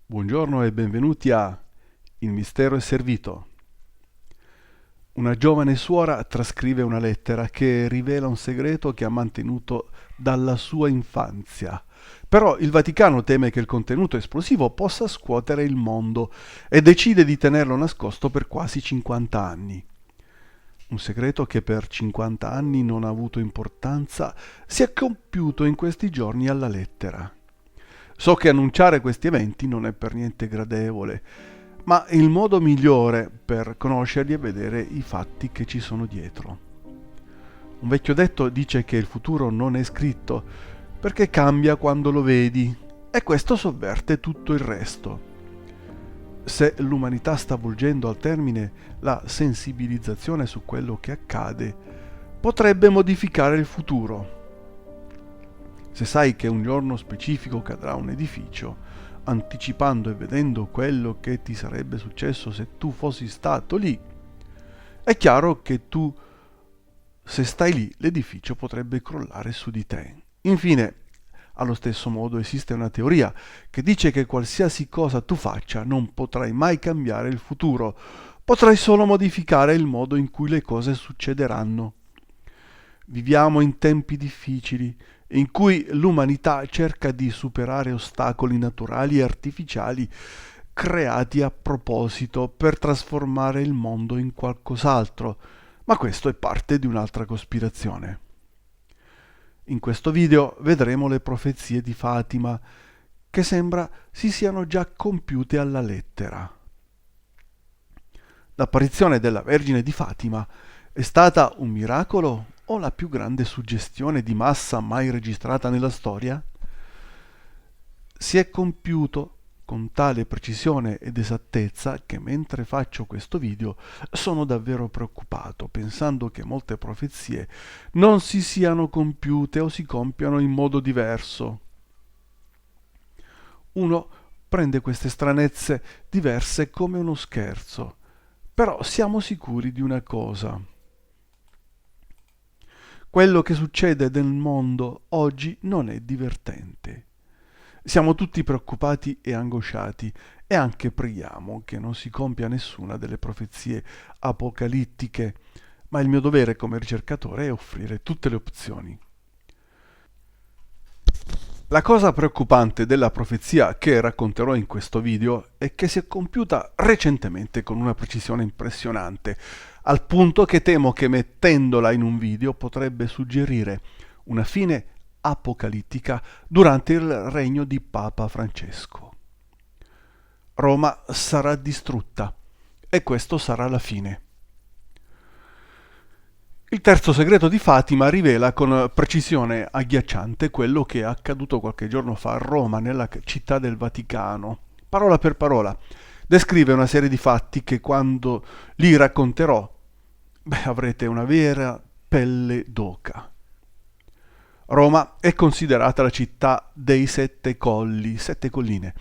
Buongiorno e benvenuti a Il mistero è servito. Una giovane suora trascrive una lettera che rivela un segreto che ha mantenuto dalla sua infanzia. Però il Vaticano teme che il contenuto esplosivo possa scuotere il mondo e decide di tenerlo nascosto per quasi 50 anni. Un segreto che per 50 anni non ha avuto importanza si è compiuto in questi giorni alla lettera. So che annunciare questi eventi non è per niente gradevole, ma il modo migliore per conoscerli è vedere i fatti che ci sono dietro. Un vecchio detto dice che il futuro non è scritto, perché cambia quando lo vedi, e questo sovverte tutto il resto. Se l'umanità sta volgendo al termine la sensibilizzazione su quello che accade, potrebbe modificare il futuro. Se sai che un giorno specifico cadrà un edificio, anticipando e vedendo quello che ti sarebbe successo se tu fossi stato lì, è chiaro che se stai lì, l'edificio potrebbe crollare su di te. Infine, allo stesso modo esiste una teoria che dice che qualsiasi cosa tu faccia non potrai mai cambiare il futuro, potrai solo modificare il modo in cui le cose succederanno. Viviamo in tempi difficili in cui l'umanità cerca di superare ostacoli naturali e artificiali creati a proposito per trasformare il mondo in qualcos'altro, ma questo è parte di un'altra cospirazione. In questo video vedremo le profezie di Fatima, che sembra si siano già compiute alla lettera. L'apparizione della Vergine di Fatima è stata un miracolo o la più grande suggestione di massa mai registrata nella storia? Si è compiuto con tale precisione ed esattezza che mentre faccio questo video sono davvero preoccupato, pensando che molte profezie non si siano compiute o si compiano in modo diverso. Uno prende queste stranezze diverse come uno scherzo, però siamo sicuri di una cosa. Quello che succede nel mondo oggi non è divertente. Siamo tutti preoccupati e angosciati e anche preghiamo che non si compia nessuna delle profezie apocalittiche, ma il mio dovere come ricercatore è offrire tutte le opzioni. La cosa preoccupante della profezia che racconterò in questo video è che si è compiuta recentemente con una precisione impressionante, al punto che temo che mettendola in un video potrebbe suggerire una fine apocalittica durante il regno di Papa Francesco. Roma sarà distrutta e questo sarà la fine. Il terzo segreto di Fatima rivela con precisione agghiacciante quello che è accaduto qualche giorno fa a Roma, nella città del Vaticano. Parola per parola, descrive una serie di fatti che quando li racconterò, avrete una vera pelle d'oca. Roma è considerata la città dei sette colli, sette colline,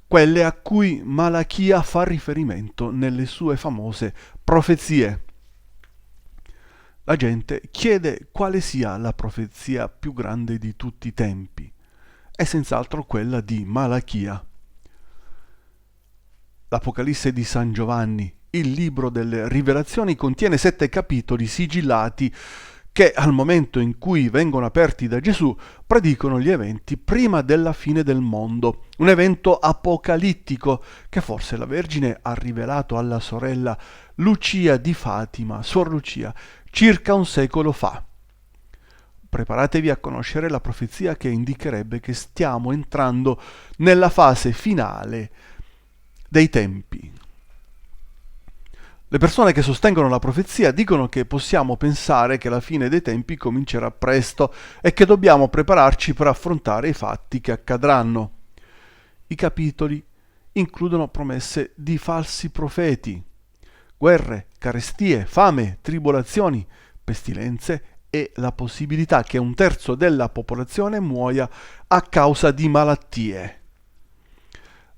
quelle a cui Malachia fa riferimento nelle sue famose profezie. La gente chiede quale sia la profezia più grande di tutti i tempi. È senz'altro quella di Malachia. L'Apocalisse di San Giovanni, il libro delle rivelazioni, contiene 7 capitoli sigillati che al momento in cui vengono aperti da Gesù predicono gli eventi prima della fine del mondo, un evento apocalittico che forse la Vergine ha rivelato alla sorella Lucia di Fatima, Suor Lucia, circa un secolo fa. Preparatevi a conoscere la profezia che indicherebbe che stiamo entrando nella fase finale dei tempi. Le persone che sostengono la profezia dicono che possiamo pensare che la fine dei tempi comincerà presto e che dobbiamo prepararci per affrontare i fatti che accadranno. I capitoli includono promesse di falsi profeti, guerre, carestie, fame, tribolazioni, pestilenze e la possibilità che un terzo della popolazione muoia a causa di malattie.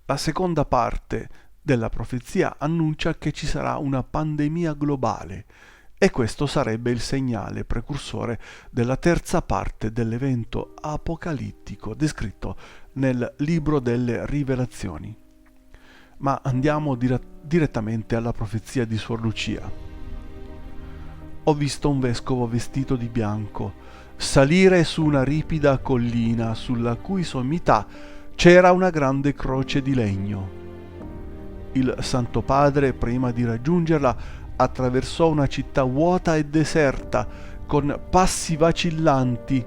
La seconda parte della profezia annuncia che ci sarà una pandemia globale e questo sarebbe il segnale precursore della terza parte dell'evento apocalittico descritto nel libro delle rivelazioni. Ma andiamo direttamente alla profezia di Suor Lucia. Ho visto un vescovo vestito di bianco salire su una ripida collina sulla cui sommità c'era una grande croce di legno. Il Santo Padre, prima di raggiungerla, attraversò una città vuota e deserta, con passi vacillanti,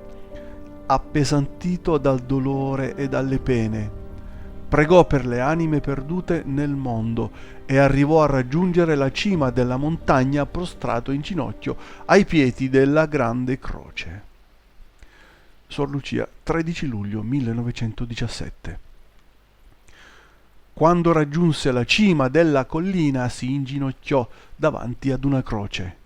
appesantito dal dolore e dalle pene. Pregò per le anime perdute nel mondo e arrivò a raggiungere la cima della montagna prostrato in ginocchio ai piedi della grande croce. Suor Lucia, 13 luglio 1917. Quando raggiunse la cima della collina si inginocchiò davanti ad una croce.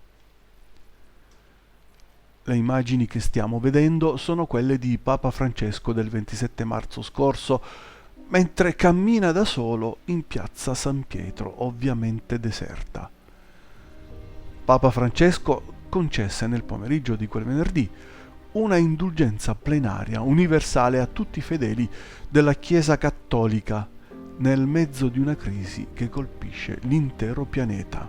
Le immagini che stiamo vedendo sono quelle di Papa Francesco del 27 marzo scorso, mentre cammina da solo in piazza San Pietro, ovviamente deserta. Papa Francesco concesse nel pomeriggio di quel venerdì una indulgenza plenaria universale a tutti i fedeli della Chiesa Cattolica nel mezzo di una crisi che colpisce l'intero pianeta.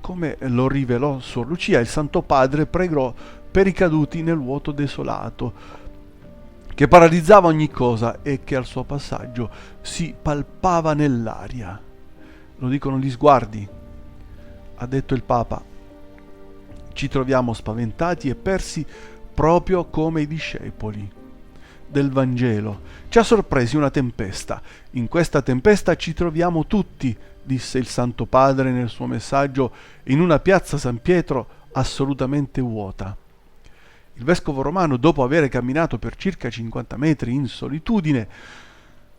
Come lo rivelò Suor Lucia, il Santo Padre pregò per i caduti nel vuoto desolato, che paralizzava ogni cosa e che al suo passaggio si palpava nell'aria. Lo dicono gli sguardi. Ha detto il Papa: ci troviamo spaventati e persi proprio come i discepoli del Vangelo. Ci ha sorpresi una tempesta. In questa tempesta ci troviamo tutti, disse il Santo Padre nel suo messaggio, in una piazza San Pietro assolutamente vuota. Il vescovo romano, dopo aver camminato per circa 50 metri in solitudine,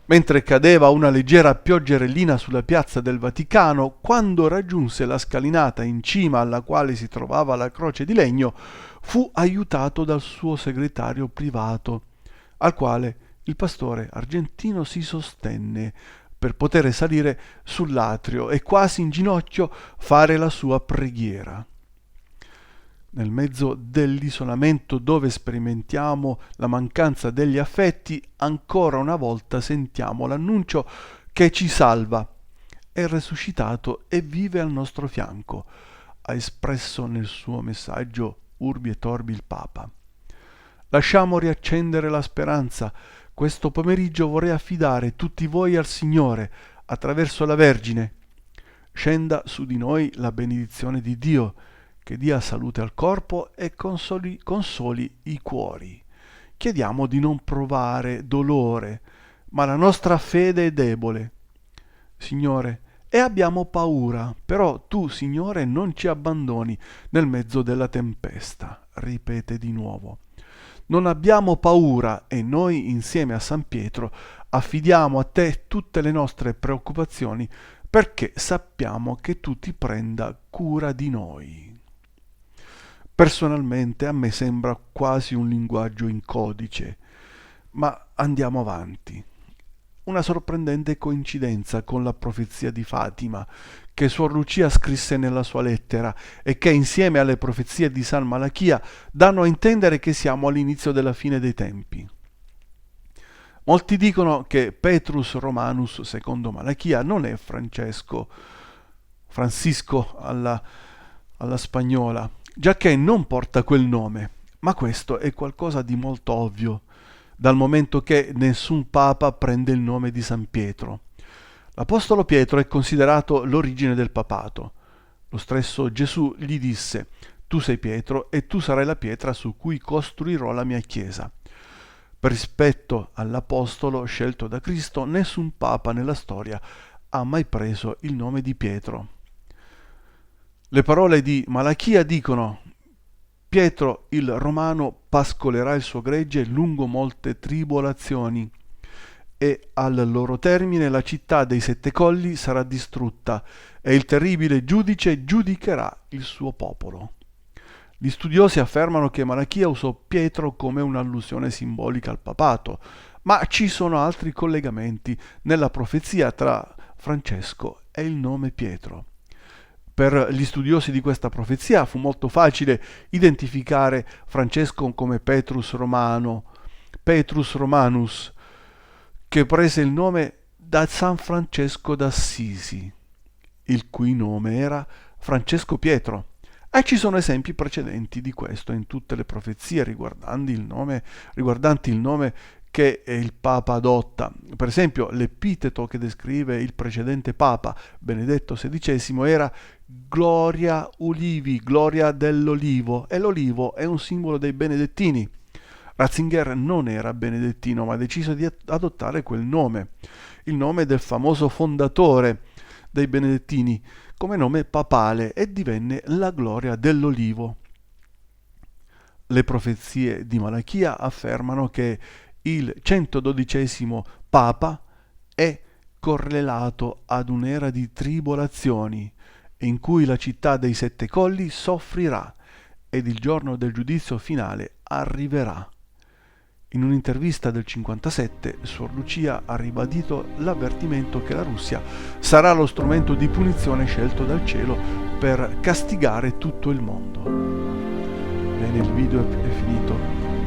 mentre cadeva una leggera pioggerellina sulla piazza del Vaticano, quando raggiunse la scalinata in cima alla quale si trovava la croce di legno, fu aiutato dal suo segretario privato, al quale il pastore argentino si sostenne per poter salire sull'atrio e quasi in ginocchio fare la sua preghiera. Nel mezzo dell'isolamento dove sperimentiamo la mancanza degli affetti, ancora una volta sentiamo l'annuncio che ci salva. È risuscitato e vive al nostro fianco, ha espresso nel suo messaggio Urbi et Orbi il Papa. Lasciamo riaccendere la speranza. Questo pomeriggio vorrei affidare tutti voi al Signore attraverso la Vergine. Scenda su di noi la benedizione di Dio, che dia salute al corpo e consoli i cuori. Chiediamo di non provare dolore, ma la nostra fede è debole. Signore, e abbiamo paura, però tu, Signore, non ci abbandoni nel mezzo della tempesta. Ripete di nuovo. Non abbiamo paura e noi, insieme a San Pietro, affidiamo a te tutte le nostre preoccupazioni perché sappiamo che tu ti prenda cura di noi. Personalmente a me sembra quasi un linguaggio in codice, ma andiamo avanti. Una sorprendente coincidenza con la profezia di Fatima, che Suor Lucia scrisse nella sua lettera e che insieme alle profezie di San Malachia danno a intendere che siamo all'inizio della fine dei tempi. Molti dicono che Petrus Romanus, secondo Malachia, non è Francisco alla spagnola, giacché non porta quel nome, ma questo è qualcosa di molto ovvio, dal momento che nessun papa prende il nome di San Pietro. L'Apostolo Pietro è considerato l'origine del papato. Lo stesso Gesù gli disse: tu sei Pietro e tu sarai la pietra su cui costruirò la mia chiesa. Per rispetto all'Apostolo scelto da Cristo, nessun papa nella storia ha mai preso il nome di Pietro. Le parole di Malachia dicono: Pietro il Romano pascolerà il suo gregge lungo molte tribolazioni, e al loro termine la città dei sette colli sarà distrutta e il terribile giudice giudicherà il suo popolo. Gli studiosi affermano che Malachia usò Pietro come un'allusione simbolica al papato, ma ci sono altri collegamenti nella profezia tra Francesco e il nome Pietro. Per gli studiosi di questa profezia fu molto facile identificare Francesco come Petrus Romanus, che prese il nome da San Francesco d'Assisi, il cui nome era Francesco Pietro. E ci sono esempi precedenti di questo in tutte le profezie riguardanti il nome che il Papa adotta. Per esempio, l'epiteto che descrive il precedente Papa, Benedetto XVI, era Gloria Ulivi, gloria dell'olivo, e l'olivo è un simbolo dei benedettini. Ratzinger non era benedettino, ma ha deciso di adottare quel nome, il nome del famoso fondatore dei benedettini, come nome papale, e divenne la gloria dell'olivo. Le profezie di Malachia affermano che il 112° Papa è correlato ad un'era di tribolazioni in cui la città dei 7 colli soffrirà ed il giorno del giudizio finale arriverà. In un'intervista del 1957, Suor Lucia ha ribadito l'avvertimento che la Russia sarà lo strumento di punizione scelto dal cielo per castigare tutto il mondo. Bene, il video è finito.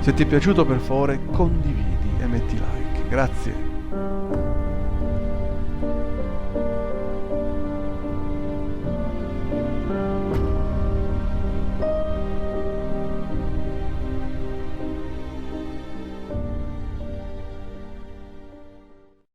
Se ti è piaciuto, per favore condividi e metti like. Grazie.